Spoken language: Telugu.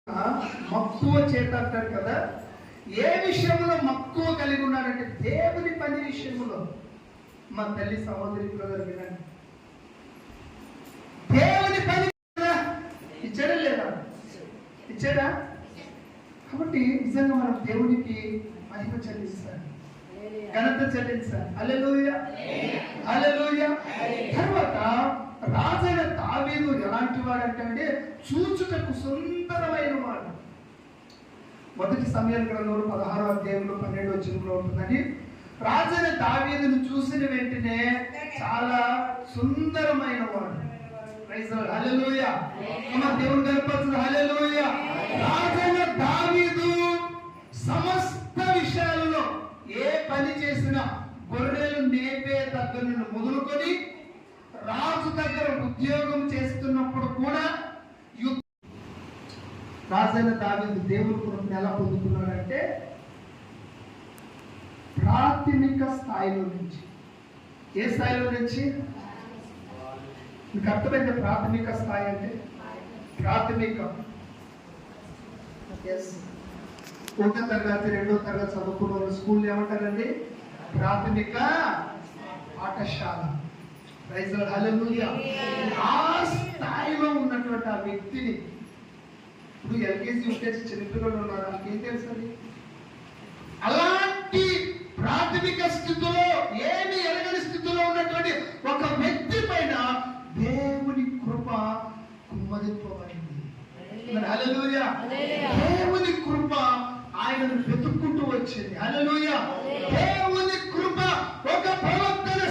మక్కువ చేత అంటారు కదా. ఏ విషయంలో మక్కువ కలిగి ఉన్నాడంటే దేవుని పని విషయంలో. మా తల్లి సహోదరి బ్రదర్ వినండి, దేవుని పని ఇచ్చాడా లేదా? ఇచ్చాడా? కాబట్టి నిజంగా మనం దేవునికి మహిమ చెల్లిస్తాం, ఘనత చెల్లించాలి. హల్లెలూయా, హల్లెలూయా. తర్వాత రాజైన దావీదు ఎలాంటి వాడంటే చూచుటకు సుందరమైన వాడు. మొదటి సమయాల గ్రంథంలో 16వ అధ్యాయంలో 12వ వచనంలో ఉంటుందని, రాజైన దావీదును చూసిన వెంటనే చాలా సుందరమైన వాడు. హల్లెలూయా, మన దేవుని గర్భవతుడు. హల్లెలూయా. రాజైన దావీదు సమస్త విషయాలలో ఏ పని చేసినా, గొర్రెలు మేపే దగ్గర నుండి మొదలుకొని రాజు దగ్గర ఉద్యోగం చేస్తున్నప్పుడు కూడా రాజైన దావీదు దేవుని కృపను ఎలా పొందుకున్నాడంటే ప్రాథమిక స్థాయిలో నుంచి. ఏ స్థాయిలో నుంచి? మీకు అర్థమైంది ప్రాథమిక స్థాయి అంటే? ప్రాథమిక 1వ తరగతి 2వ తరగతి చదువుకున్న వాళ్ళు స్కూల్ ఏమంటారండి? ప్రాథమిక పాఠశాల. హల్లెలూయా. ఆ స్థాయిలో ఉన్నటువంటి ఆ వ్యక్తిని, ఇప్పుడు ఎల్కేజీ యూకేజీ చిన్నపిల్లలు ఉన్నారు, వాళ్ళకి ఏం తెలుసండి? అలాంటి ప్రాథమిక స్థితిలో, ఏమి ఎరగని స్థితిలో ఉన్నటువంటి ఒక వ్యక్తి పైన దేవుని కృప కుమ్మరింపబడింది. హల్లెలూయా. దేవుని కృప ఆయనను వెతుక్కుంటూ వచ్చింది. హల్లెలూయా. దేవుని కృప ఒక ప్రవక్తను